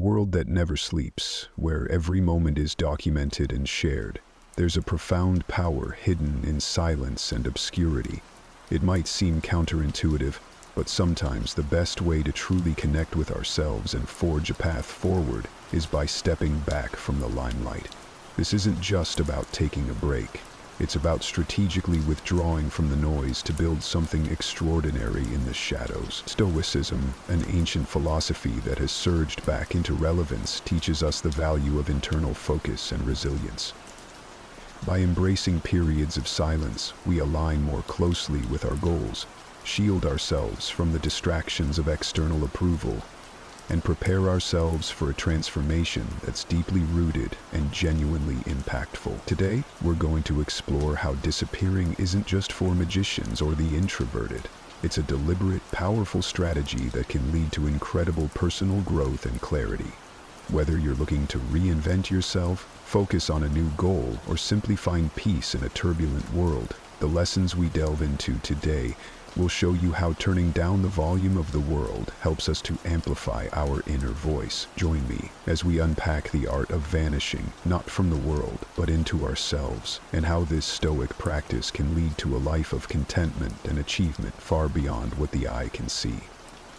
world that never sleeps, where every moment is documented and shared, there's a profound power hidden in silence and obscurity. It might seem counterintuitive, but sometimes the best way to truly connect with ourselves and forge a path forward is by stepping back from the limelight. This isn't just about taking a break. It's about strategically withdrawing from the noise to build something extraordinary in the shadows. Stoicism, an ancient philosophy that has surged back into relevance, teaches us the value of internal focus and resilience. By embracing periods of silence, we align more closely with our goals, shield ourselves from the distractions of external approval, and prepare ourselves for a transformation that's deeply rooted and genuinely impactful. Today, we're going to explore how disappearing isn't just for magicians or the introverted. It's a deliberate, powerful strategy that can lead to incredible personal growth and clarity. Whether you're looking to reinvent yourself, focus on a new goal, or simply find peace in a turbulent world, the lessons we delve into today will show you how turning down the volume of the world helps us to amplify our inner voice. Join me as we unpack the art of vanishing, not from the world, but into ourselves, and how this Stoic practice can lead to a life of contentment and achievement far beyond what the eye can see.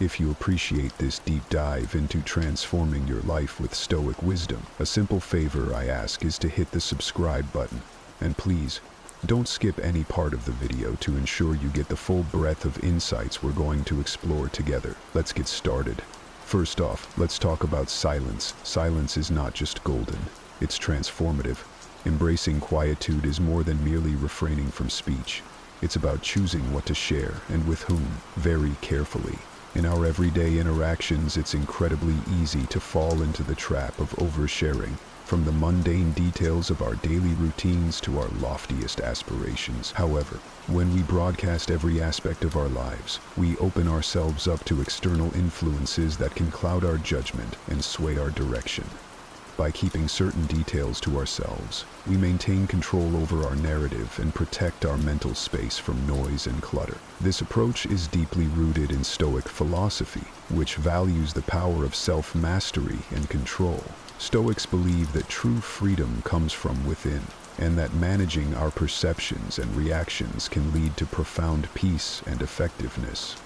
If you appreciate this deep dive into transforming your life with Stoic wisdom, a simple favor I ask is to hit the subscribe button. And please, don't skip any part of the video to ensure you get the full breadth of insights we're going to explore together. Let's get started. First off, let's talk about silence. Silence is not just golden, it's transformative. Embracing quietude is more than merely refraining from speech. It's about choosing what to share and with whom, very carefully. In our everyday interactions, it's incredibly easy to fall into the trap of oversharing, from the mundane details of our daily routines to our loftiest aspirations. However, when we broadcast every aspect of our lives, we open ourselves up to external influences that can cloud our judgment and sway our direction. By keeping certain details to ourselves, we maintain control over our narrative and protect our mental space from noise and clutter. This approach is deeply rooted in Stoic philosophy, which values the power of self-mastery and control. Stoics believe that true freedom comes from within, and that managing our perceptions and reactions can lead to profound peace and effectiveness.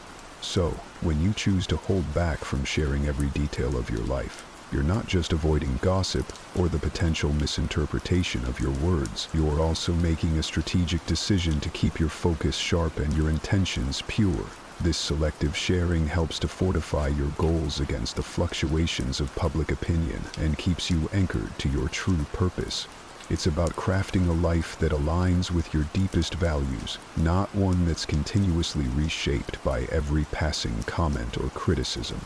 So, when you choose to hold back from sharing every detail of your life, you're not just avoiding gossip or the potential misinterpretation of your words. You're also making a strategic decision to keep your focus sharp and your intentions pure. This selective sharing helps to fortify your goals against the fluctuations of public opinion and keeps you anchored to your true purpose. It's about crafting a life that aligns with your deepest values, not one that's continuously reshaped by every passing comment or criticism.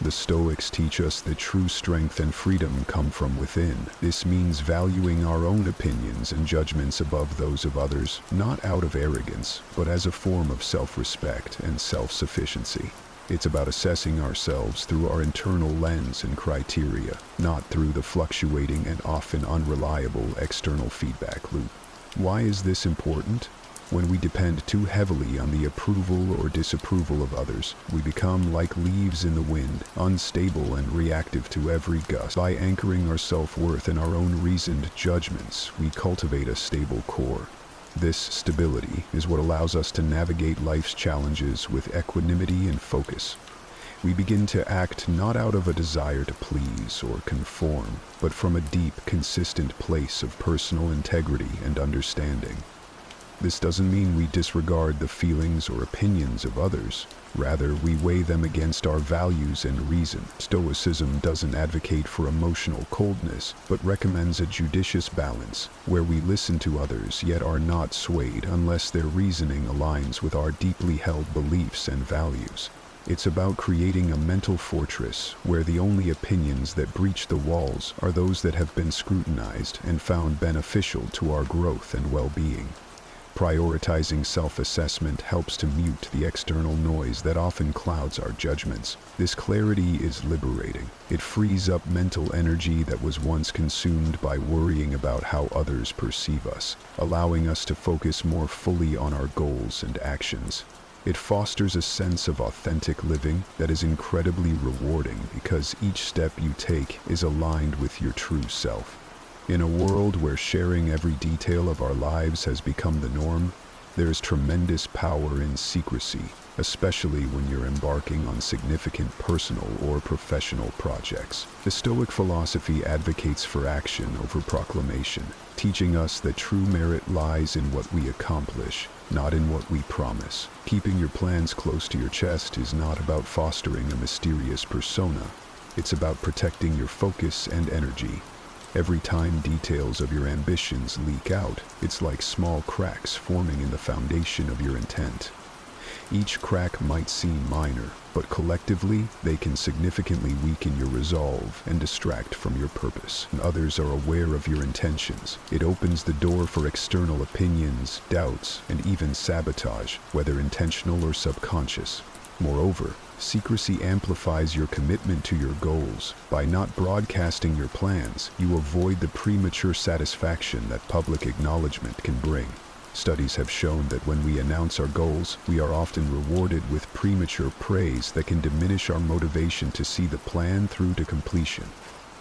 The Stoics teach us that true strength and freedom come from within. This means valuing our own opinions and judgments above those of others, not out of arrogance, but as a form of self-respect and self-sufficiency. It's about assessing ourselves through our internal lens and criteria, not through the fluctuating and often unreliable external feedback loop. Why is this important? When we depend too heavily on the approval or disapproval of others, we become like leaves in the wind, unstable and reactive to every gust. By anchoring our self-worth in our own reasoned judgments, we cultivate a stable core. This stability is what allows us to navigate life's challenges with equanimity and focus. We begin to act not out of a desire to please or conform, but from a deep, consistent place of personal integrity and understanding. This doesn't mean we disregard the feelings or opinions of others. Rather, we weigh them against our values and reason. Stoicism doesn't advocate for emotional coldness, but recommends a judicious balance, where we listen to others yet are not swayed unless their reasoning aligns with our deeply held beliefs and values. It's about creating a mental fortress where the only opinions that breach the walls are those that have been scrutinized and found beneficial to our growth and well-being. Prioritizing self-assessment helps to mute the external noise that often clouds our judgments. This clarity is liberating. It frees up mental energy that was once consumed by worrying about how others perceive us, allowing us to focus more fully on our goals and actions. It fosters a sense of authentic living that is incredibly rewarding because each step you take is aligned with your true self. In a world where sharing every detail of our lives has become the norm, there is tremendous power in secrecy, especially when you're embarking on significant personal or professional projects. The Stoic philosophy advocates for action over proclamation, teaching us that true merit lies in what we accomplish, not in what we promise. Keeping your plans close to your chest is not about fostering a mysterious persona. It's about protecting your focus and energy. Every time details of your ambitions leak out, it's like small cracks forming in the foundation of your intent. Each crack might seem minor, but collectively, they can significantly weaken your resolve and distract from your purpose. When others are aware of your intentions, it opens the door for external opinions, doubts, and even sabotage, whether intentional or subconscious. Moreover, secrecy amplifies your commitment to your goals. By not broadcasting your plans, you avoid the premature satisfaction that public acknowledgement can bring. Studies have shown that when we announce our goals, we are often rewarded with premature praise that can diminish our motivation to see the plan through to completion.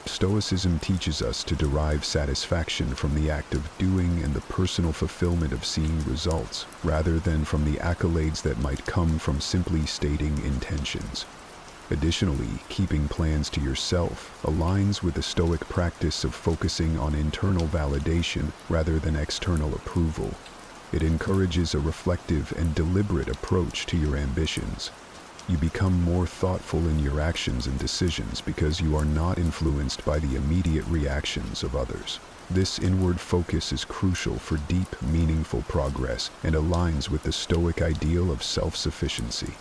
Stoicism teaches us to derive satisfaction from the act of doing and the personal fulfillment of seeing results, rather than from the accolades that might come from simply stating intentions. Additionally, keeping plans to yourself aligns with the Stoic practice of focusing on internal validation rather than external approval. It encourages a reflective and deliberate approach to your ambitions. You become more thoughtful in your actions and decisions because you are not influenced by the immediate reactions of others. This inward focus is crucial for deep, meaningful progress and aligns with the Stoic ideal of self-sufficiency.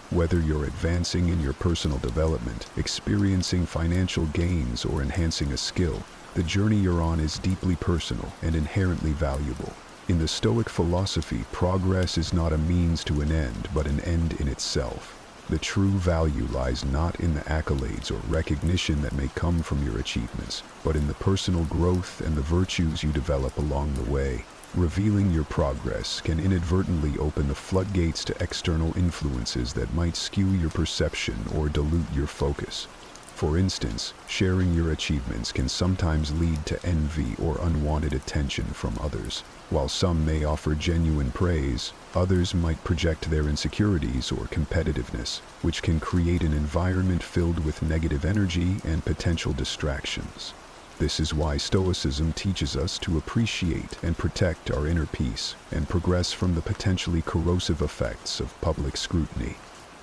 Whether you're advancing in your personal development, experiencing financial gains, or enhancing a skill, the journey you're on is deeply personal and inherently valuable. In the Stoic philosophy, progress is not a means to an end, but an end in itself. The true value lies not in the accolades or recognition that may come from your achievements, but in the personal growth and the virtues you develop along the way. Revealing your progress can inadvertently open the floodgates to external influences that might skew your perception or dilute your focus. For instance, sharing your achievements can sometimes lead to envy or unwanted attention from others. While some may offer genuine praise, others might project their insecurities or competitiveness, which can create an environment filled with negative energy and potential distractions. This is why Stoicism teaches us to appreciate and protect our inner peace and progress from the potentially corrosive effects of public scrutiny.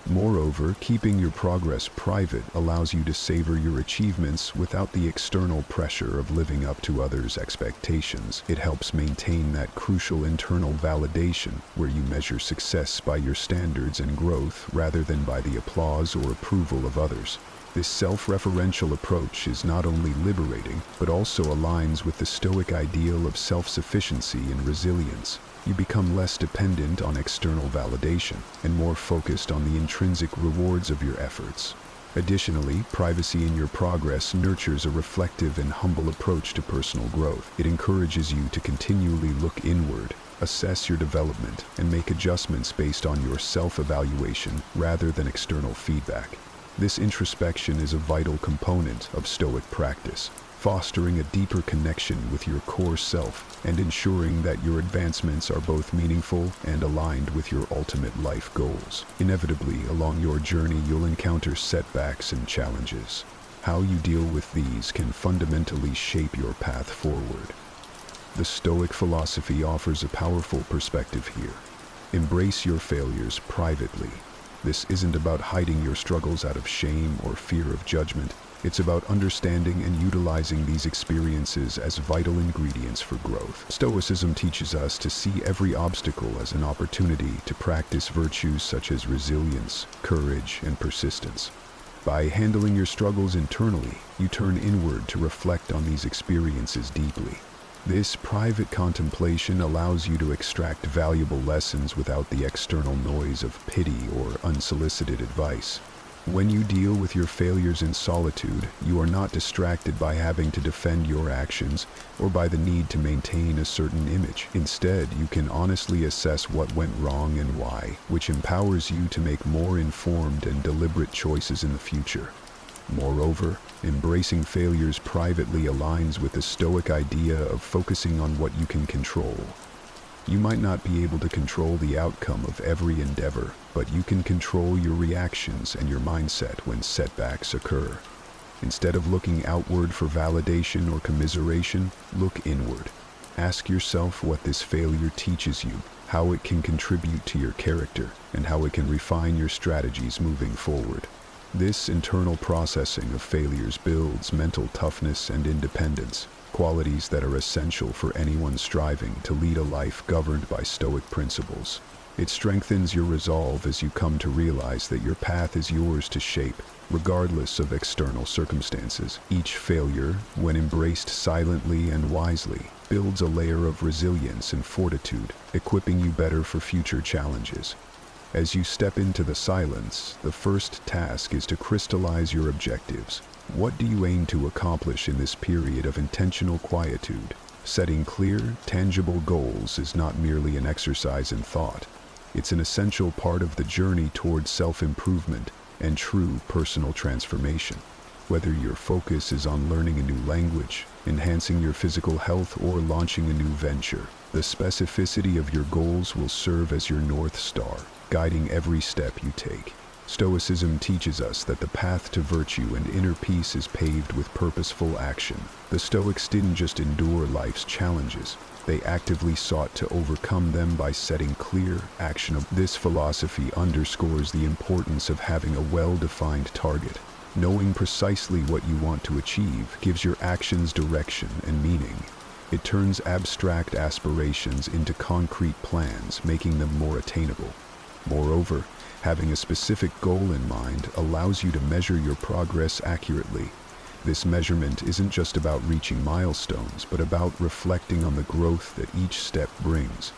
Moreover, keeping your progress private allows you to savor your achievements without the external pressure of living up to others' expectations. It helps maintain that crucial internal validation where you measure success by your standards and growth rather than by the applause or approval of others. This self-referential approach is not only liberating, but also aligns with the Stoic ideal of self-sufficiency and resilience. You become less dependent on external validation and more focused on the intrinsic rewards of your efforts. Additionally, privacy in your progress nurtures a reflective and humble approach to personal growth. It encourages you to continually look inward, assess your development, and make adjustments based on your self-evaluation rather than external feedback. This introspection is a vital component of Stoic practice, fostering a deeper connection with your core self and ensuring that your advancements are both meaningful and aligned with your ultimate life goals. Inevitably, along your journey, you'll encounter setbacks and challenges. How you deal with these can fundamentally shape your path forward. The Stoic philosophy offers a powerful perspective here. Embrace your failures privately. This isn't about hiding your struggles out of shame or fear of judgment. It's about understanding and utilizing these experiences as vital ingredients for growth. Stoicism teaches us to see every obstacle as an opportunity to practice virtues such as resilience, courage, and persistence. By handling your struggles internally, you turn inward to reflect on these experiences deeply. This private contemplation allows you to extract valuable lessons without the external noise of pity or unsolicited advice. When you deal with your failures in solitude, you are not distracted by having to defend your actions or by the need to maintain a certain image. Instead, you can honestly assess what went wrong and why, which empowers you to make more informed and deliberate choices in the future. Moreover, embracing failures privately aligns with the Stoic idea of focusing on what you can control. You might not be able to control the outcome of every endeavor, but you can control your reactions and your mindset when setbacks occur. Instead of looking outward for validation or commiseration, look inward. Ask yourself what this failure teaches you, how it can contribute to your character, and how it can refine your strategies moving forward. This internal processing of failures builds mental toughness and independence, qualities that are essential for anyone striving to lead a life governed by Stoic principles. It strengthens your resolve as you come to realize that your path is yours to shape, regardless of external circumstances. Each failure, when embraced silently and wisely, builds a layer of resilience and fortitude, equipping you better for future challenges. As you step into the silence, the first task is to crystallize your objectives. What do you aim to accomplish in this period of intentional quietude? Setting clear, tangible goals is not merely an exercise in thought. It's an essential part of the journey towards self-improvement and true personal transformation. Whether your focus is on learning a new language, enhancing your physical health, or launching a new venture, the specificity of your goals will serve as your North Star, guiding every step you take. Stoicism teaches us that the path to virtue and inner peace is paved with purposeful action. The Stoics didn't just endure life's challenges, they actively sought to overcome them by setting clear, actionable. This philosophy underscores the importance of having a well-defined target. Knowing precisely what you want to achieve gives your actions direction and meaning. It turns abstract aspirations into concrete plans, making them more attainable. Moreover, having a specific goal in mind allows you to measure your progress accurately. This measurement isn't just about reaching milestones, but about reflecting on the growth that each step brings.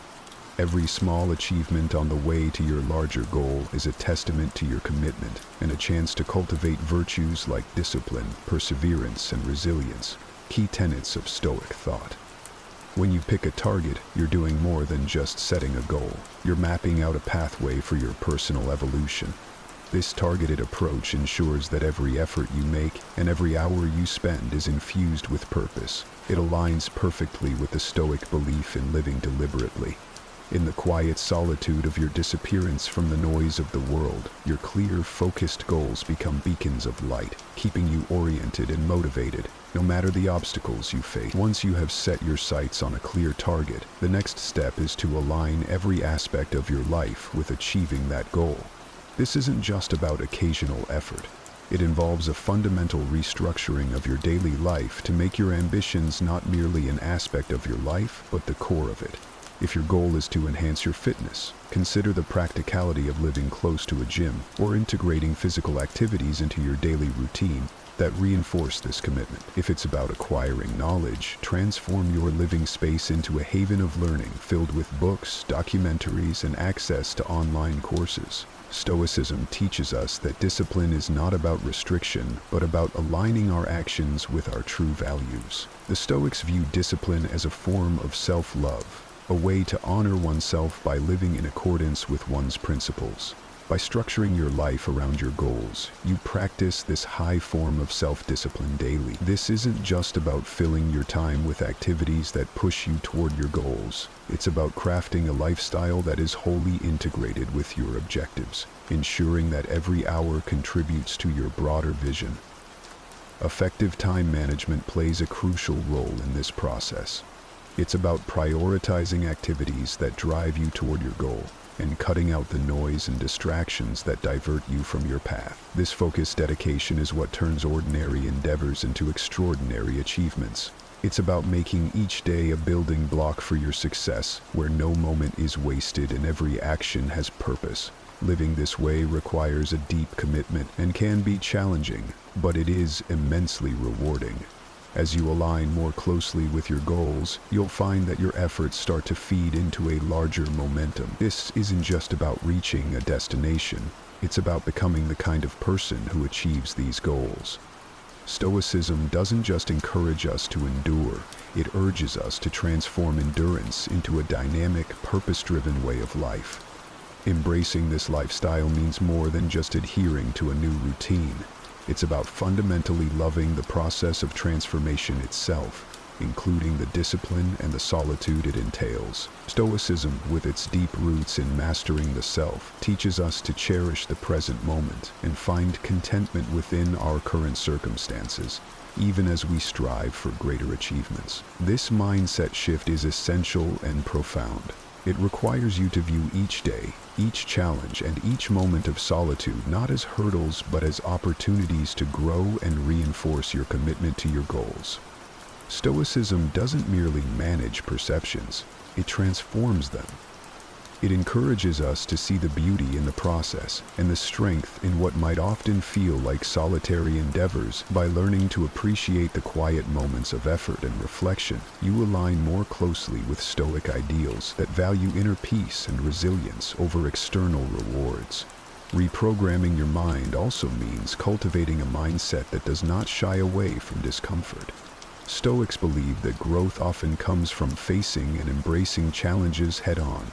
Every small achievement on the way to your larger goal is a testament to your commitment and a chance to cultivate virtues like discipline, perseverance, and resilience, key tenets of Stoic thought. When you pick a target, you're doing more than just setting a goal. You're mapping out a pathway for your personal evolution. This targeted approach ensures that every effort you make and every hour you spend is infused with purpose. It aligns perfectly with the Stoic belief in living deliberately. In the quiet solitude of your disappearance from the noise of the world, your clear, focused goals become beacons of light, keeping you oriented and motivated, no matter the obstacles you face. Once you have set your sights on a clear target, the next step is to align every aspect of your life with achieving that goal. This isn't just about occasional effort. It involves a fundamental restructuring of your daily life to make your ambitions not merely an aspect of your life, but the core of it. If your goal is to enhance your fitness, consider the practicality of living close to a gym or integrating physical activities into your daily routine that reinforce this commitment. If it's about acquiring knowledge, transform your living space into a haven of learning filled with books, documentaries, and access to online courses. Stoicism teaches us that discipline is not about restriction, but about aligning our actions with our true values. The Stoics view discipline as a form of self-love, a way to honor oneself by living in accordance with one's principles. By structuring your life around your goals, you practice this high form of self-discipline daily. This isn't just about filling your time with activities that push you toward your goals. It's about crafting a lifestyle that is wholly integrated with your objectives, ensuring that every hour contributes to your broader vision. Effective time management plays a crucial role in this process. It's about prioritizing activities that drive you toward your goal and cutting out the noise and distractions that divert you from your path. This focused dedication is what turns ordinary endeavors into extraordinary achievements. It's about making each day a building block for your success, where no moment is wasted and every action has purpose. Living this way requires a deep commitment and can be challenging, but it is immensely rewarding. As you align more closely with your goals, you'll find that your efforts start to feed into a larger momentum. This isn't just about reaching a destination. It's about becoming the kind of person who achieves these goals. Stoicism doesn't just encourage us to endure, it urges us to transform endurance into a dynamic, purpose-driven way of life. Embracing this lifestyle means more than just adhering to a new routine. It's about fundamentally loving the process of transformation itself, including the discipline and the solitude it entails. Stoicism, with its deep roots in mastering the self, teaches us to cherish the present moment and find contentment within our current circumstances, even as we strive for greater achievements. This mindset shift is essential and profound. It requires you to view each day, each challenge, and each moment of solitude not as hurdles but as opportunities to grow and reinforce your commitment to your goals. Stoicism doesn't merely manage perceptions, it transforms them. It encourages us to see the beauty in the process and the strength in what might often feel like solitary endeavors. By learning to appreciate the quiet moments of effort and reflection, you align more closely with Stoic ideals that value inner peace and resilience over external rewards. Reprogramming your mind also means cultivating a mindset that does not shy away from discomfort. Stoics believe that growth often comes from facing and embracing challenges head-on.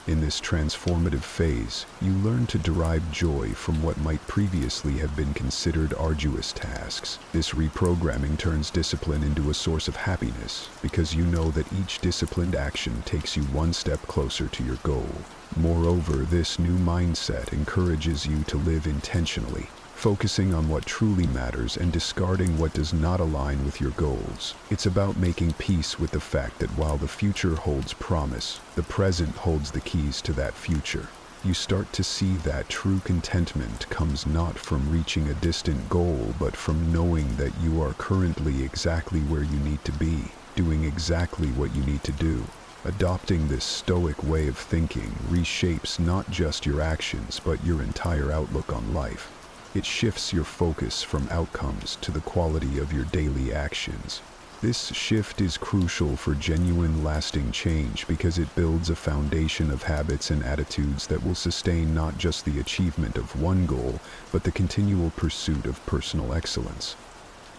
In this transformative phase, you learn to derive joy from what might previously have been considered arduous tasks. This reprogramming turns discipline into a source of happiness because you know that each disciplined action takes you one step closer to your goal. Moreover, this new mindset encourages you to live intentionally, focusing on what truly matters and discarding what does not align with your goals. It's about making peace with the fact that while the future holds promise, the present holds the keys to that future. You start to see that true contentment comes not from reaching a distant goal, but from knowing that you are currently exactly where you need to be, doing exactly what you need to do. Adopting this Stoic way of thinking reshapes not just your actions, but your entire outlook on life. It shifts your focus from outcomes to the quality of your daily actions. This shift is crucial for genuine, lasting change because it builds a foundation of habits and attitudes that will sustain not just the achievement of one goal, but the continual pursuit of personal excellence.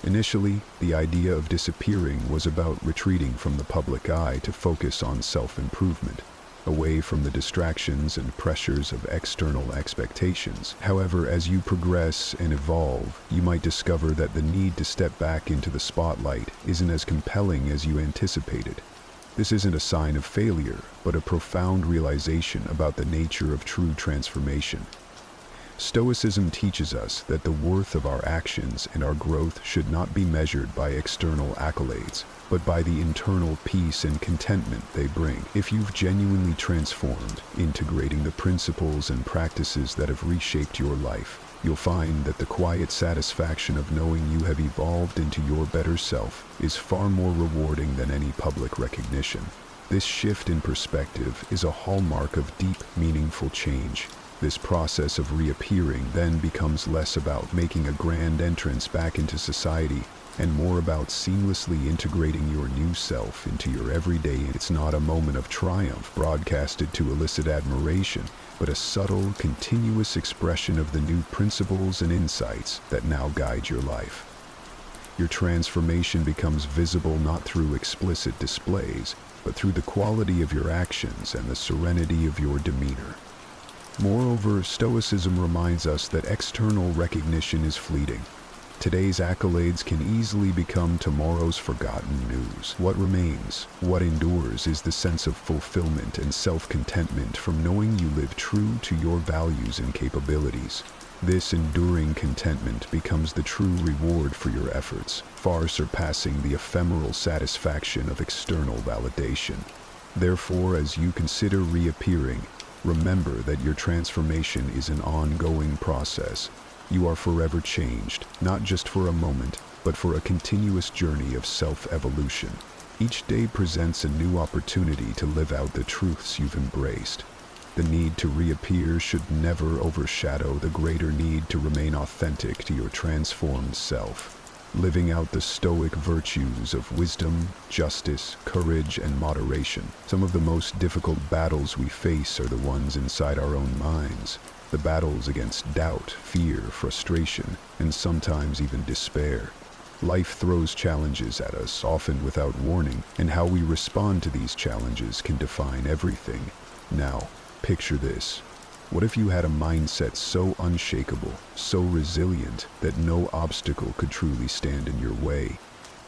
Initially, the idea of disappearing was about retreating from the public eye to focus on self-improvement, away from the distractions and pressures of external expectations. However, as you progress and evolve, you might discover that the need to step back into the spotlight isn't as compelling as you anticipated. This isn't a sign of failure, but a profound realization about the nature of true transformation. Stoicism teaches us that the worth of our actions and our growth should not be measured by external accolades, but by the internal peace and contentment they bring. If you've genuinely transformed, integrating the principles and practices that have reshaped your life, you'll find that the quiet satisfaction of knowing you have evolved into your better self is far more rewarding than any public recognition. This shift in perspective is a hallmark of deep, meaningful change. This process of reappearing then becomes less about making a grand entrance back into society and more about seamlessly integrating your new self into your everyday. It's not a moment of triumph broadcasted to elicit admiration, but a subtle, continuous expression of the new principles and insights that now guide your life. Your transformation becomes visible not through explicit displays, but through the quality of your actions and the serenity of your demeanor. Moreover, Stoicism reminds us that external recognition is fleeting. Today's accolades can easily become tomorrow's forgotten news. What remains, what endures, is the sense of fulfillment and self-contentment from knowing you live true to your values and capabilities. This enduring contentment becomes the true reward for your efforts, far surpassing the ephemeral satisfaction of external validation. Therefore, as you consider reappearing, remember that your transformation is an ongoing process. You are forever changed, not just for a moment, but for a continuous journey of self-evolution. Each day presents a new opportunity to live out the truths you've embraced. The need to reappear should never overshadow the greater need to remain authentic to your transformed self. living out the Stoic virtues of wisdom, justice, courage, and moderation. Some of the most difficult battles we face are the ones inside our own minds. The battles against doubt, fear, frustration, and sometimes even despair. Life throws challenges at us, often without warning, and how we respond to these challenges can define everything. Now, picture this. What if you had a mindset so unshakable, so resilient, that no obstacle could truly stand in your way?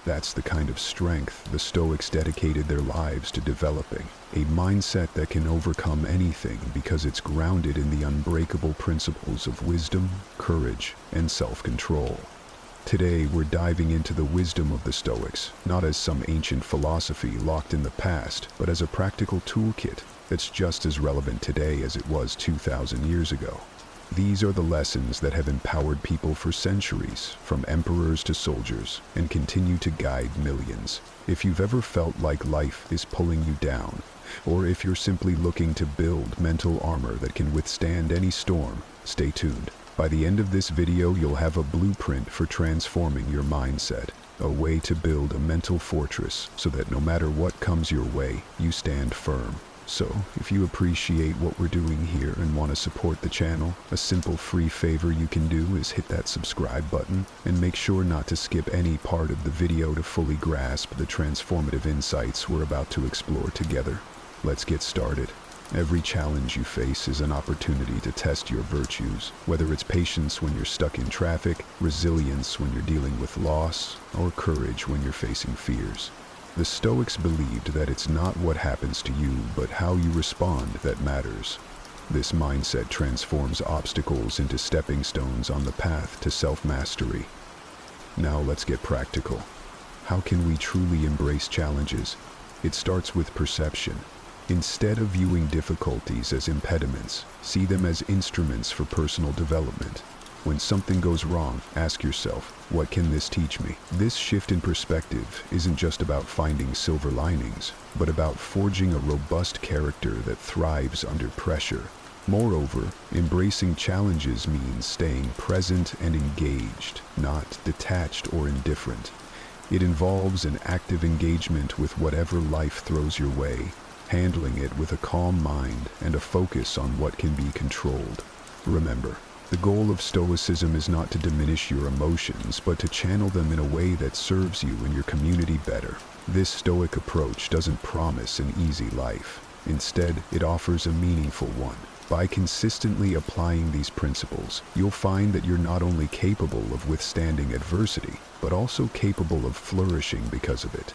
That's the kind of strength the Stoics dedicated their lives to developing. A mindset that can overcome anything because it's grounded in the unbreakable principles of wisdom, courage, and self-control. Today, we're diving into the wisdom of the Stoics, not as some ancient philosophy locked in the past, but as a practical toolkit that's just as relevant today as it was 2,000 years ago. These are the lessons that have empowered people for centuries, from emperors to soldiers, and continue to guide millions. If you've ever felt like life is pulling you down, or if you're simply looking to build mental armor that can withstand any storm, stay tuned. By the end of this video, you'll have a blueprint for transforming your mindset, a way to build a mental fortress so that no matter what comes your way, you stand firm. So, if you appreciate what we're doing here and want to support the channel, a simple free favor you can do is hit that subscribe button and make sure not to skip any part of the video to fully grasp the transformative insights we're about to explore together. Let's get started. Every challenge you face is an opportunity to test your virtues, whether it's patience when you're stuck in traffic, resilience when you're dealing with loss, or courage when you're facing fears. The Stoics believed that it's not what happens to you, but how you respond that matters. This mindset transforms obstacles into stepping stones on the path to self-mastery. Now let's get practical. How can we truly embrace challenges? It starts with perception. Instead of viewing difficulties as impediments, see them as instruments for personal development. When something goes wrong, ask yourself, what can this teach me? This shift in perspective isn't just about finding silver linings, but about forging a robust character that thrives under pressure. Moreover, embracing challenges means staying present and engaged, not detached or indifferent. It involves an active engagement with whatever life throws your way, handling it with a calm mind and a focus on what can be controlled. Remember, the goal of Stoicism is not to diminish your emotions, but to channel them in a way that serves you and your community better. This Stoic approach doesn't promise an easy life. Instead, it offers a meaningful one. By consistently applying these principles, you'll find that you're not only capable of withstanding adversity, but also capable of flourishing because of it.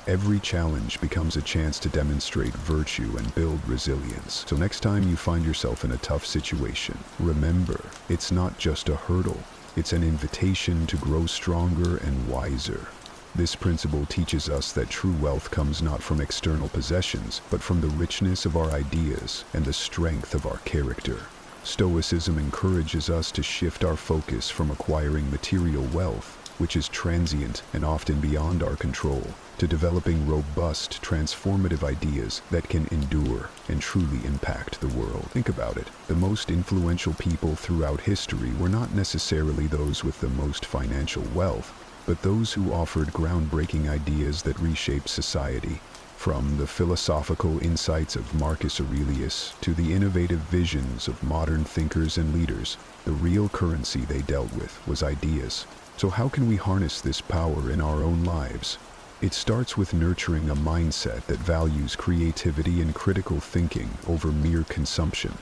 Every challenge becomes a chance to demonstrate virtue and build resilience. So next time you find yourself in a tough situation, remember, it's not just a hurdle. It's an invitation to grow stronger and wiser. This principle teaches us that true wealth comes not from external possessions, but from the richness of our ideas and the strength of our character. Stoicism encourages us to shift our focus from acquiring material wealth, which is transient and often beyond our control, to developing robust, transformative ideas that can endure and truly impact the world. Think about it. The most influential people throughout history were not necessarily those with the most financial wealth, but those who offered groundbreaking ideas that reshaped society. From the philosophical insights of Marcus Aurelius to the innovative visions of modern thinkers and leaders, the real currency they dealt with was ideas. So how can we harness this power in our own lives? It starts with nurturing a mindset that values creativity and critical thinking over mere consumption.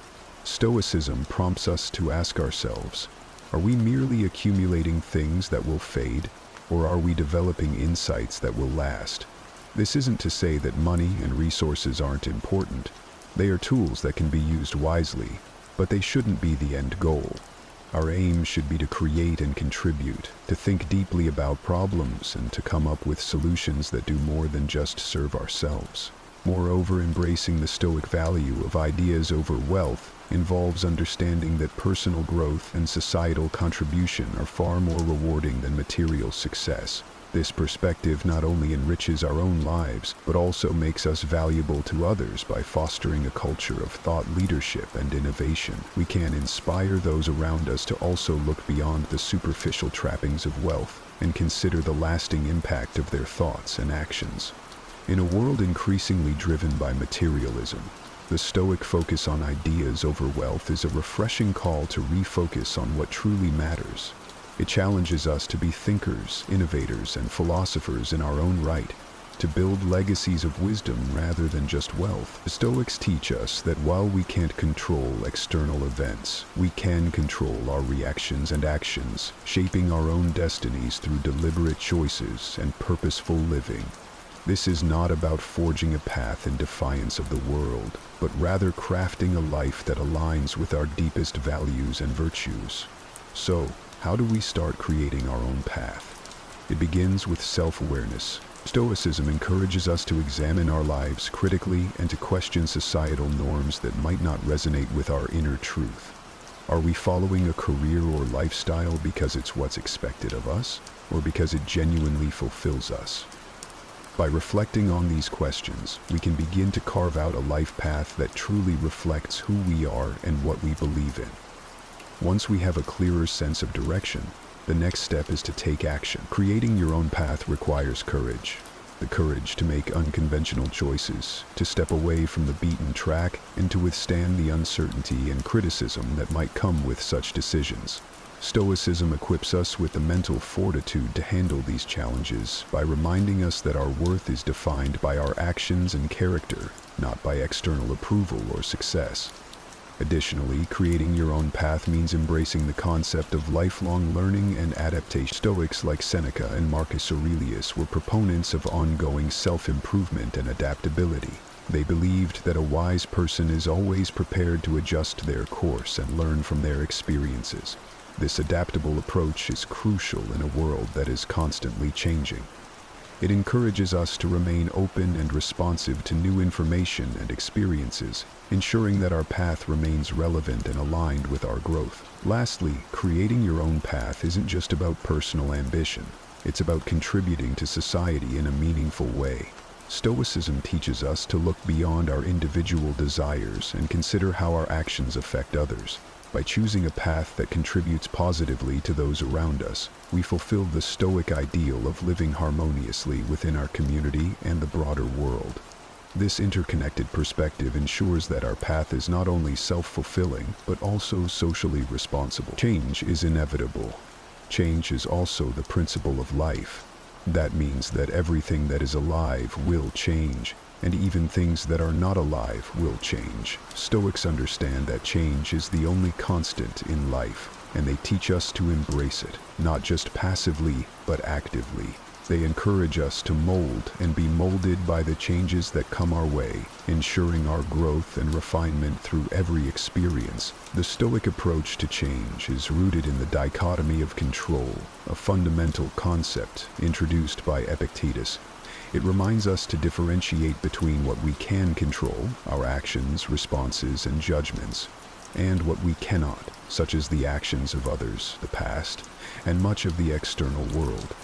Stoicism prompts us to ask ourselves, are we merely accumulating things that will fade, or are we developing insights that will last? This isn't to say that money and resources aren't important. They are tools that can be used wisely, but they shouldn't be the end goal. Our aim should be to create and contribute, to think deeply about problems, and to come up with solutions that do more than just serve ourselves. Moreover, embracing the Stoic value of ideas over wealth involves understanding that personal growth and societal contribution are far more rewarding than material success. This perspective not only enriches our own lives, but also makes us valuable to others by fostering a culture of thought leadership and innovation. We can inspire those around us to also look beyond the superficial trappings of wealth. and consider the lasting impact of their thoughts and actions. In a world increasingly driven by materialism, the Stoic focus on ideas over wealth is a refreshing call to refocus on what truly matters. It challenges us to be thinkers, innovators, and philosophers in our own right, to build legacies of wisdom rather than just wealth. The Stoics teach us that while we can't control external events, we can control our reactions and actions, shaping our own destinies through deliberate choices and purposeful living. This is not about forging a path in defiance of the world, but rather crafting a life that aligns with our deepest values and virtues. So, how do we start creating our own path? It begins with self-awareness. Stoicism encourages us to examine our lives critically and to question societal norms that might not resonate with our inner truth. Are we following a career or lifestyle because it's what's expected of us, or because it genuinely fulfills us? By reflecting on these questions, we can begin to carve out a life path that truly reflects who we are and what we believe in. Once we have a clearer sense of direction, the next step is to take action. Creating your own path requires courage. The courage to make unconventional choices, to step away from the beaten track, and to withstand the uncertainty and criticism that might come with such decisions. Stoicism equips us with the mental fortitude to handle these challenges by reminding us that our worth is defined by our actions and character, not by external approval or success. Additionally, creating your own path means embracing the concept of lifelong learning and adaptation. Stoics like Seneca and Marcus Aurelius were proponents of ongoing self-improvement and adaptability. They believed that a wise person is always prepared to adjust their course and learn from their experiences. This adaptable approach is crucial in a world that is constantly changing. It encourages us to remain open and responsive to new information and experiences, ensuring that our path remains relevant and aligned with our growth. Lastly, creating your own path isn't just about personal ambition. It's about contributing to society in a meaningful way. Stoicism teaches us to look beyond our individual desires and consider how our actions affect others. By choosing a path that contributes positively to those around us, we fulfill the Stoic ideal of living harmoniously within our community and the broader world. This interconnected perspective ensures that our path is not only self-fulfilling, but also socially responsible. Change is inevitable. Change is also the principle of life. That means that everything that is alive will change, and even things that are not alive will change. Stoics understand that change is the only constant in life, and they teach us to embrace it, not just passively, but actively. They encourage us to mold and be molded by the changes that come our way, ensuring our growth and refinement through every experience. The Stoic approach to change is rooted in the dichotomy of control, a fundamental concept introduced by Epictetus. It reminds us to differentiate between what we can control, our actions, responses, and judgments, and what we cannot, such as the actions of others, the past, and much of the external world.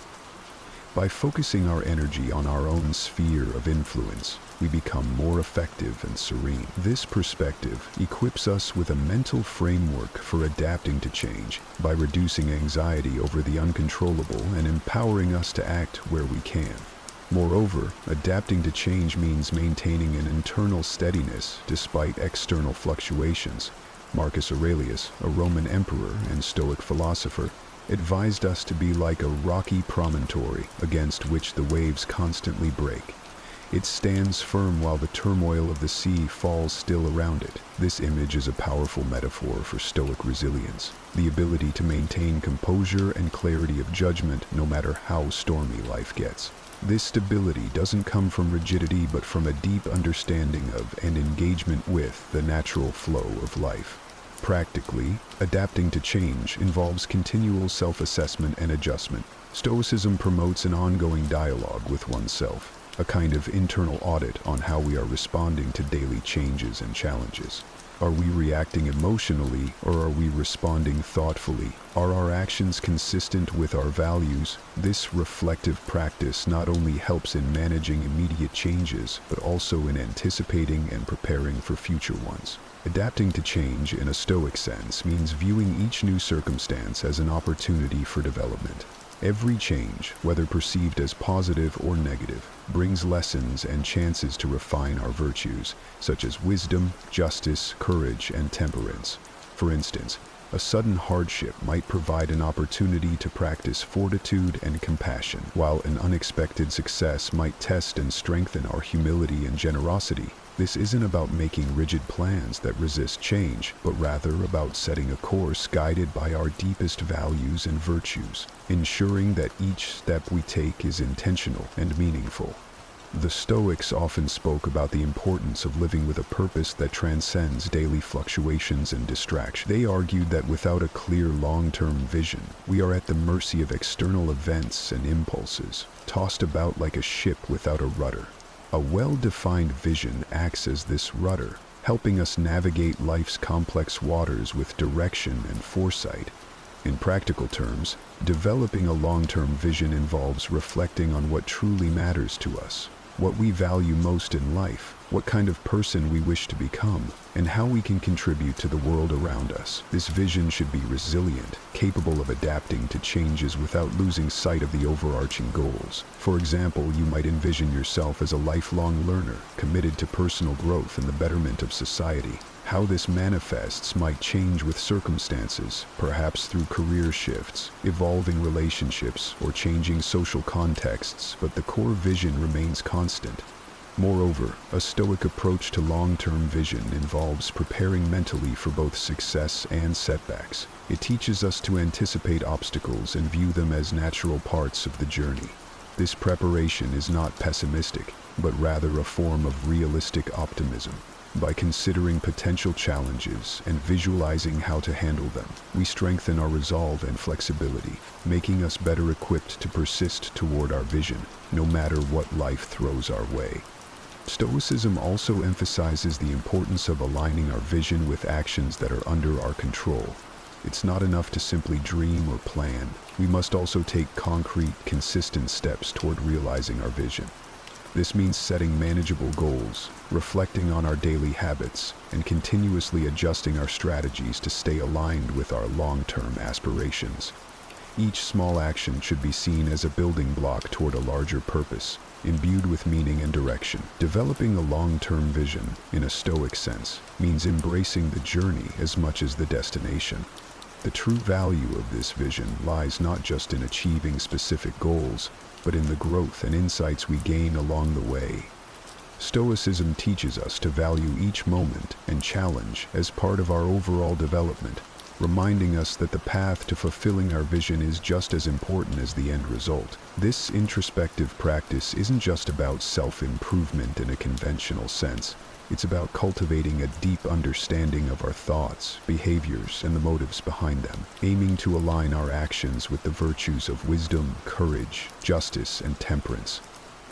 By focusing our energy on our own sphere of influence, we become more effective and serene. This perspective equips us with a mental framework for adapting to change by reducing anxiety over the uncontrollable and empowering us to act where we can. Moreover, adapting to change means maintaining an internal steadiness despite external fluctuations. Marcus Aurelius, a Roman emperor and Stoic philosopher, advised us to be like a rocky promontory against which the waves constantly break. It stands firm while the turmoil of the sea falls still around it. This image is a powerful metaphor for Stoic resilience, the ability to maintain composure and clarity of judgment no matter how stormy life gets. This stability doesn't come from rigidity but from a deep understanding of and engagement with the natural flow of life. Practically, adapting to change involves continual self-assessment and adjustment. Stoicism promotes an ongoing dialogue with oneself, a kind of internal audit on how we are responding to daily changes and challenges. Are we reacting emotionally or are we responding thoughtfully? Are our actions consistent with our values? This reflective practice not only helps in managing immediate changes, but also in anticipating and preparing for future ones. Adapting to change in a Stoic sense means viewing each new circumstance as an opportunity for development. Every change, whether perceived as positive or negative, brings lessons and chances to refine our virtues, such as wisdom, justice, courage, and temperance. For instance, a sudden hardship might provide an opportunity to practice fortitude and compassion, while an unexpected success might test and strengthen our humility and generosity. This isn't about making rigid plans that resist change, but rather about setting a course guided by our deepest values and virtues, ensuring that each step we take is intentional and meaningful. The Stoics often spoke about the importance of living with a purpose that transcends daily fluctuations and distraction. They argued that without a clear long-term vision, we are at the mercy of external events and impulses, tossed about like a ship without a rudder. A well-defined vision acts as this rudder, helping us navigate life's complex waters with direction and foresight. In practical terms, developing a long-term vision involves reflecting on what truly matters to us, what we value most in life, what kind of person we wish to become, and how we can contribute to the world around us. This vision should be resilient, capable of adapting to changes without losing sight of the overarching goals. For example, you might envision yourself as a lifelong learner, committed to personal growth and the betterment of society. How this manifests might change with circumstances, perhaps through career shifts, evolving relationships, or changing social contexts, but the core vision remains constant. Moreover, a Stoic approach to long-term vision involves preparing mentally for both success and setbacks. It teaches us to anticipate obstacles and view them as natural parts of the journey. This preparation is not pessimistic, but rather a form of realistic optimism. By considering potential challenges and visualizing how to handle them, we strengthen our resolve and flexibility, making us better equipped to persist toward our vision, no matter what life throws our way. Stoicism also emphasizes the importance of aligning our vision with actions that are under our control. It's not enough to simply dream or plan. We must also take concrete, consistent steps toward realizing our vision. This means setting manageable goals, reflecting on our daily habits, and continuously adjusting our strategies to stay aligned with our long-term aspirations. Each small action should be seen as a building block toward a larger purpose, imbued with meaning and direction. Developing a long-term vision, in a Stoic sense, means embracing the journey as much as the destination. The true value of this vision lies not just in achieving specific goals, but in the growth and insights we gain along the way. Stoicism teaches us to value each moment and challenge as part of our overall development, reminding us that the path to fulfilling our vision is just as important as the end result. This introspective practice isn't just about self-improvement in a conventional sense. It's about cultivating a deep understanding of our thoughts, behaviors, and the motives behind them, aiming to align our actions with the virtues of wisdom, courage, justice, and temperance.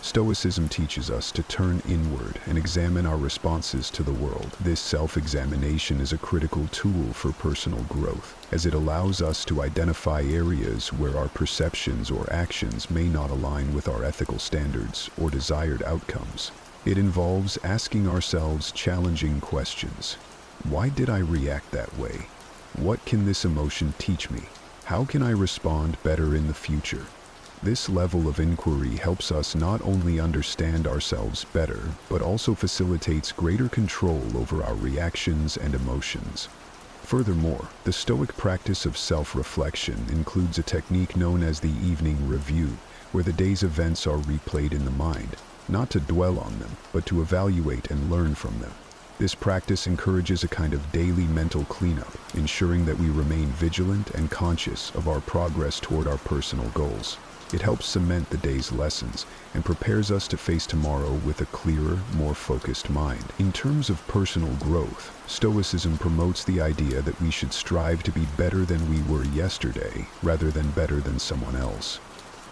Stoicism teaches us to turn inward and examine our responses to the world. This self-examination is a critical tool for personal growth, as it allows us to identify areas where our perceptions or actions may not align with our ethical standards or desired outcomes. It involves asking ourselves challenging questions. Why did I react that way? What can this emotion teach me? How can I respond better in the future? This level of inquiry helps us not only understand ourselves better, but also facilitates greater control over our reactions and emotions. Furthermore, the Stoic practice of self-reflection includes a technique known as the evening review, where the day's events are replayed in the mind, not to dwell on them, but to evaluate and learn from them. This practice encourages a kind of daily mental cleanup, ensuring that we remain vigilant and conscious of our progress toward our personal goals. It helps cement the day's lessons and prepares us to face tomorrow with a clearer, more focused mind. In terms of personal growth, Stoicism promotes the idea that we should strive to be better than we were yesterday, rather than better than someone else.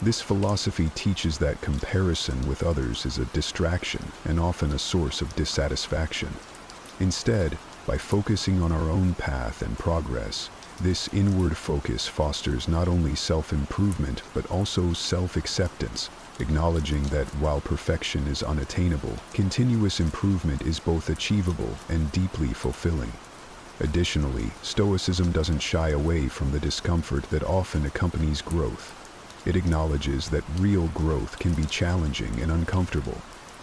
This philosophy teaches that comparison with others is a distraction and often a source of dissatisfaction. Instead, by focusing on our own path and progress, this inward focus fosters not only self-improvement but also self-acceptance, acknowledging that while perfection is unattainable, continuous improvement is both achievable and deeply fulfilling. Additionally, Stoicism doesn't shy away from the discomfort that often accompanies growth. It acknowledges that real growth can be challenging and uncomfortable,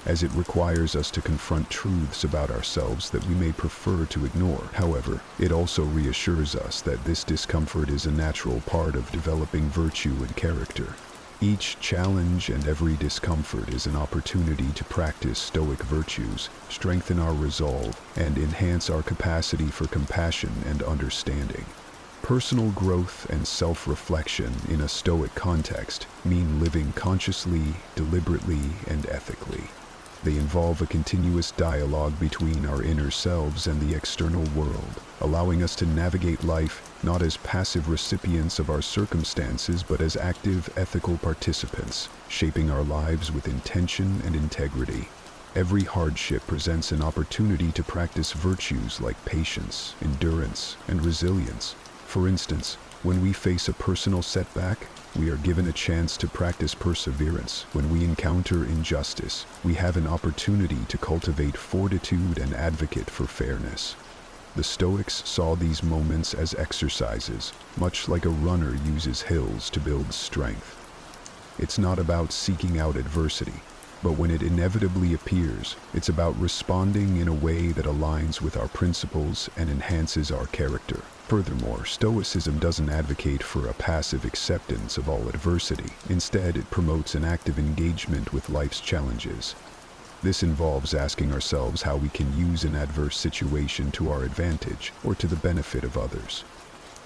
as it requires us to confront truths about ourselves that we may prefer to ignore. However, it also reassures us that this discomfort is a natural part of developing virtue and character. Each challenge and every discomfort is an opportunity to practice Stoic virtues, strengthen our resolve, and enhance our capacity for compassion and understanding. Personal growth and self-reflection in a Stoic context mean living consciously, deliberately, and ethically. They involve a continuous dialogue between our inner selves and the external world, allowing us to navigate life not as passive recipients of our circumstances but as active, ethical participants, shaping our lives with intention and integrity. Every hardship presents an opportunity to practice virtues like patience, endurance, and resilience. For instance, when we face a personal setback, we are given a chance to practice perseverance. When we encounter injustice, we have an opportunity to cultivate fortitude and advocate for fairness. The Stoics saw these moments as exercises, much like a runner uses hills to build strength. It's not about seeking out adversity, but when it inevitably appears, it's about responding in a way that aligns with our principles and enhances our character. Furthermore, Stoicism doesn't advocate for a passive acceptance of all adversity. Instead, it promotes an active engagement with life's challenges. This involves asking ourselves how we can use an adverse situation to our advantage or to the benefit of others.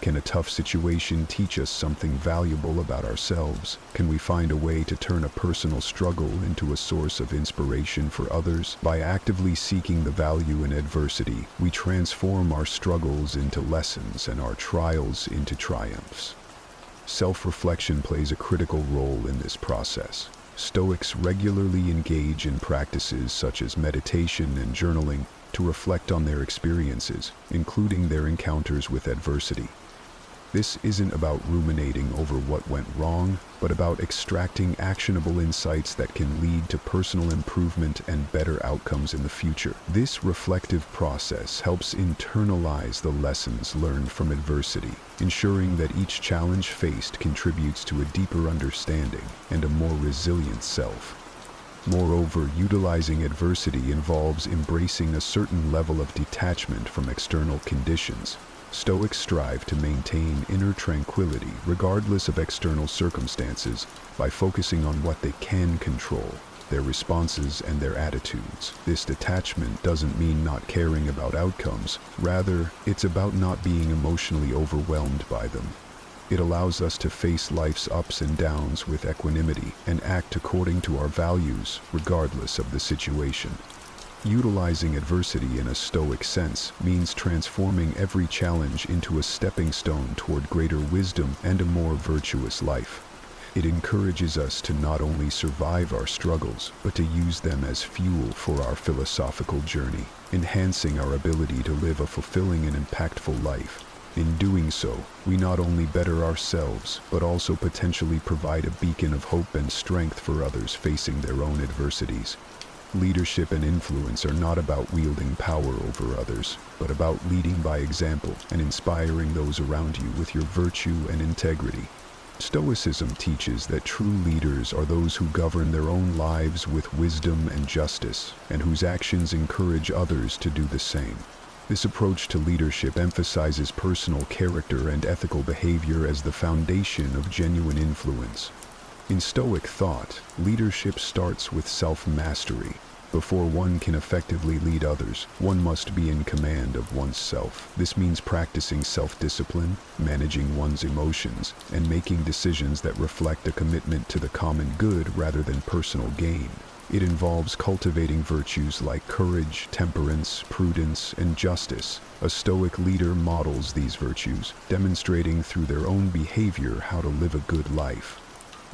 Can a tough situation teach us something valuable about ourselves? Can we find a way to turn a personal struggle into a source of inspiration for others? By actively seeking the value in adversity, we transform our struggles into lessons and our trials into triumphs. Self-reflection plays a critical role in this process. Stoics regularly engage in practices such as meditation and journaling to reflect on their experiences, including their encounters with adversity. This isn't about ruminating over what went wrong, but about extracting actionable insights that can lead to personal improvement and better outcomes in the future. This reflective process helps internalize the lessons learned from adversity, ensuring that each challenge faced contributes to a deeper understanding and a more resilient self. Moreover, utilizing adversity involves embracing a certain level of detachment from external conditions. Stoics strive to maintain inner tranquility regardless of external circumstances by focusing on what they can control, their responses and their attitudes. This detachment doesn't mean not caring about outcomes. Rather, it's about not being emotionally overwhelmed by them. It allows us to face life's ups and downs with equanimity and act according to our values regardless of the situation. Utilizing adversity in a Stoic sense means transforming every challenge into a stepping stone toward greater wisdom and a more virtuous life. It encourages us to not only survive our struggles, but to use them as fuel for our philosophical journey, enhancing our ability to live a fulfilling and impactful life. In doing so, we not only better ourselves, but also potentially provide a beacon of hope and strength for others facing their own adversities. Leadership and influence are not about wielding power over others, but about leading by example and inspiring those around you with your virtue and integrity. Stoicism teaches that true leaders are those who govern their own lives with wisdom and justice, and whose actions encourage others to do the same. This approach to leadership emphasizes personal character and ethical behavior as the foundation of genuine influence. In Stoic thought, leadership starts with self-mastery. Before one can effectively lead others, one must be in command of oneself. This means practicing self-discipline, managing one's emotions, and making decisions that reflect a commitment to the common good rather than personal gain. It involves cultivating virtues like courage, temperance, prudence, and justice. A Stoic leader models these virtues, demonstrating through their own behavior how to live a good life.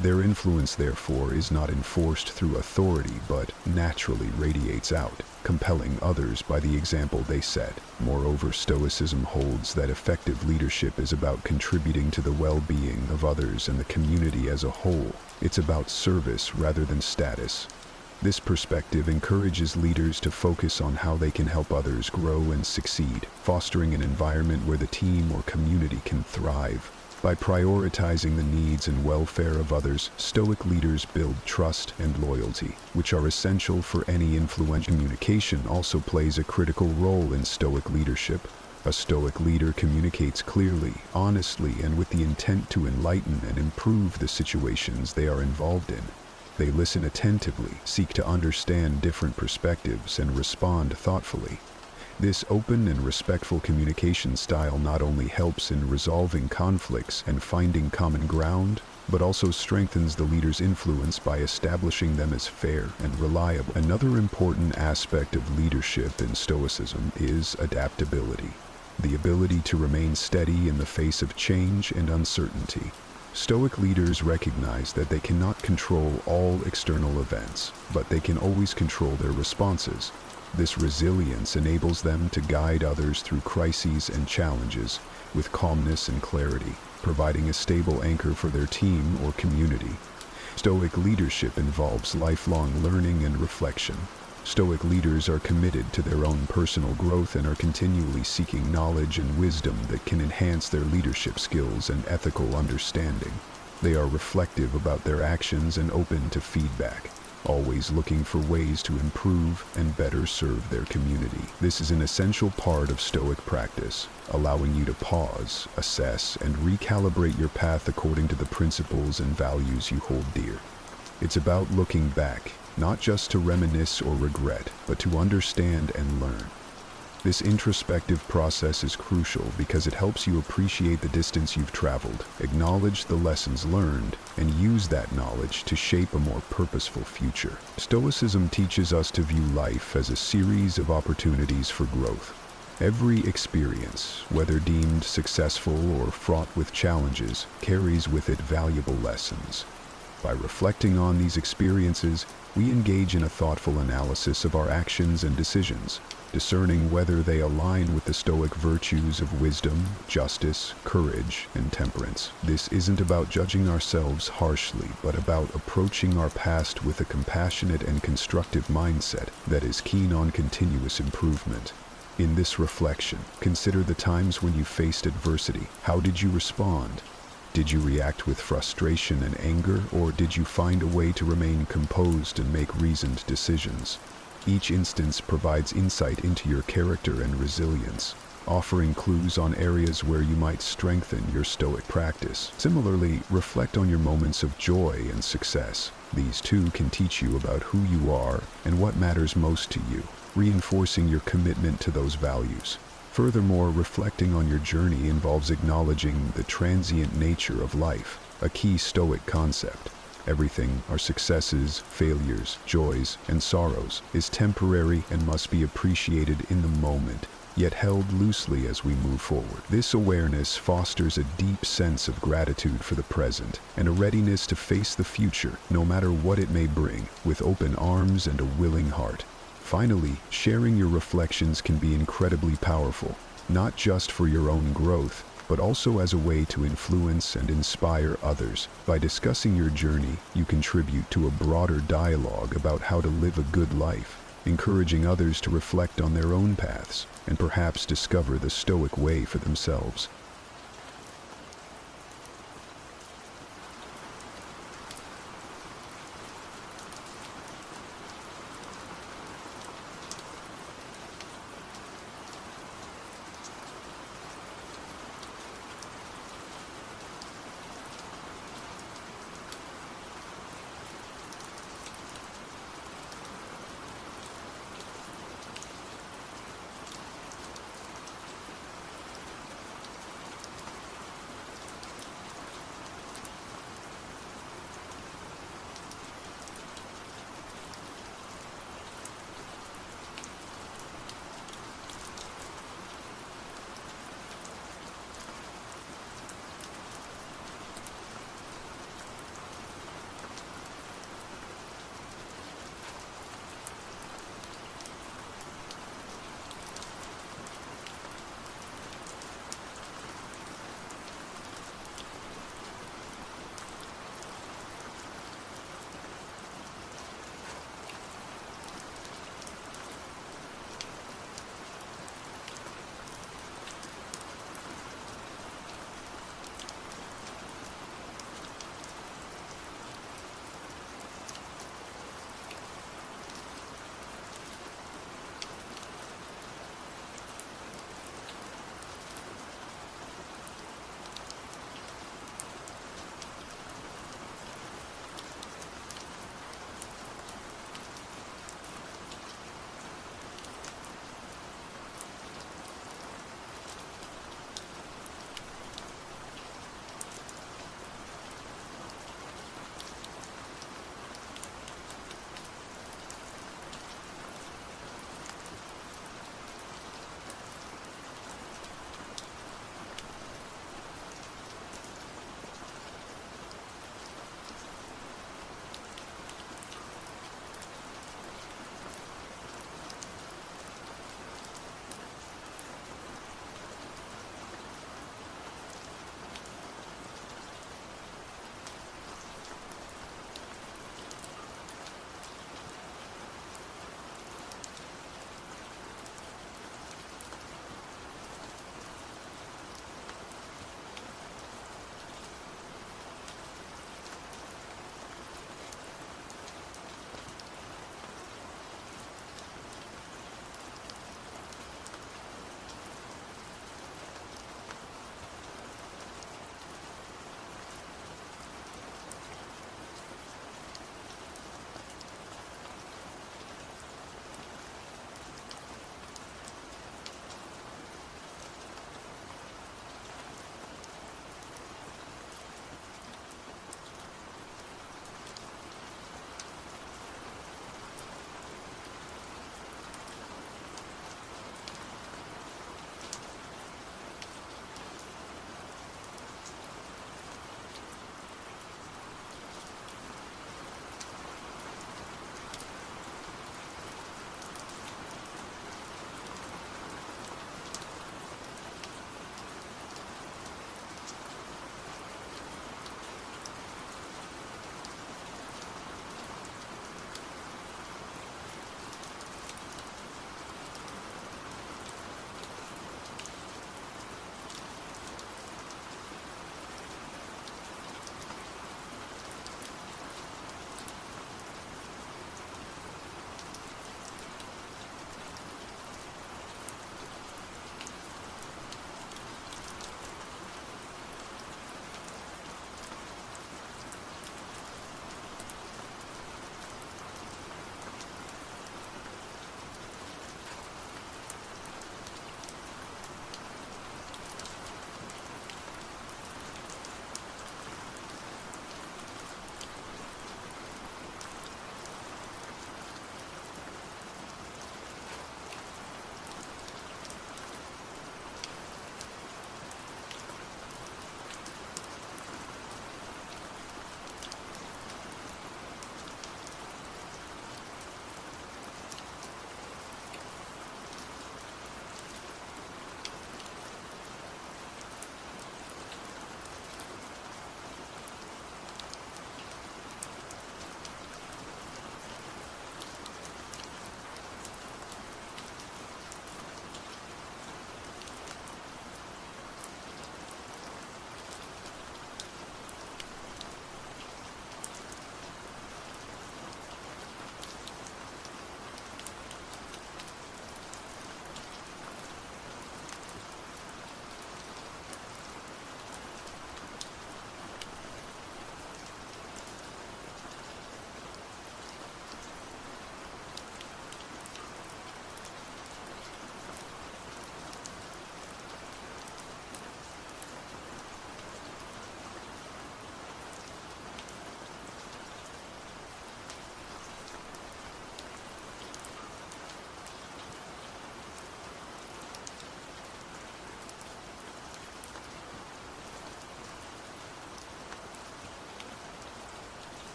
Their influence, therefore, is not enforced through authority, but naturally radiates out, compelling others by the example they set. Moreover, Stoicism holds that effective leadership is about contributing to the well-being of others and the community as a whole. It's about service rather than status. This perspective encourages leaders to focus on how they can help others grow and succeed, fostering an environment where the team or community can thrive. By prioritizing the needs and welfare of others, Stoic leaders build trust and loyalty, which are essential for any influential. Communication also plays a critical role in Stoic leadership. A Stoic leader communicates clearly, honestly, and with the intent to enlighten and improve the situations they are involved in. They listen attentively, seek to understand different perspectives, and respond thoughtfully. This open and respectful communication style not only helps in resolving conflicts and finding common ground, but also strengthens the leader's influence by establishing them as fair and reliable. Another important aspect of leadership in Stoicism is adaptability, the ability to remain steady in the face of change and uncertainty. Stoic leaders recognize that they cannot control all external events, but they can always control their responses. This resilience enables them to guide others through crises and challenges with calmness and clarity, providing a stable anchor for their team or community. Stoic leadership involves lifelong learning and reflection. Stoic leaders are committed to their own personal growth and are continually seeking knowledge and wisdom that can enhance their leadership skills and ethical understanding. They are reflective about their actions and open to feedback, always looking for ways to improve and better serve their community. This is an essential part of Stoic practice, allowing you to pause, assess, and recalibrate your path according to the principles and values you hold dear. It's about looking back, not just to reminisce or regret, but to understand and learn. This introspective process is crucial because it helps you appreciate the distance you've traveled, acknowledge the lessons learned, and use that knowledge to shape a more purposeful future. Stoicism teaches us to view life as a series of opportunities for growth. Every experience, whether deemed successful or fraught with challenges, carries with it valuable lessons. By reflecting on these experiences, we engage in a thoughtful analysis of our actions and decisions, discerning whether they align with the Stoic virtues of wisdom, justice, courage, and temperance. This isn't about judging ourselves harshly, but about approaching our past with a compassionate and constructive mindset that is keen on continuous improvement. In this reflection, consider the times when you faced adversity. How did you respond? Did you react with frustration and anger, or did you find a way to remain composed and make reasoned decisions? Each instance provides insight into your character and resilience, offering clues on areas where you might strengthen your Stoic practice. Similarly, reflect on your moments of joy and success. These too can teach you about who you are and what matters most to you, reinforcing your commitment to those values. Furthermore, reflecting on your journey involves acknowledging the transient nature of life, a key Stoic concept. Everything, our successes, failures, joys, and sorrows, is temporary and must be appreciated in the moment, yet held loosely as we move forward. This awareness fosters a deep sense of gratitude for the present and a readiness to face the future, no matter what it may bring, with open arms and a willing heart. Finally, sharing your reflections can be incredibly powerful, not just for your own growth, but also as a way to influence and inspire others. By discussing your journey, you contribute to a broader dialogue about how to live a good life, encouraging others to reflect on their own paths and perhaps discover the Stoic way for themselves.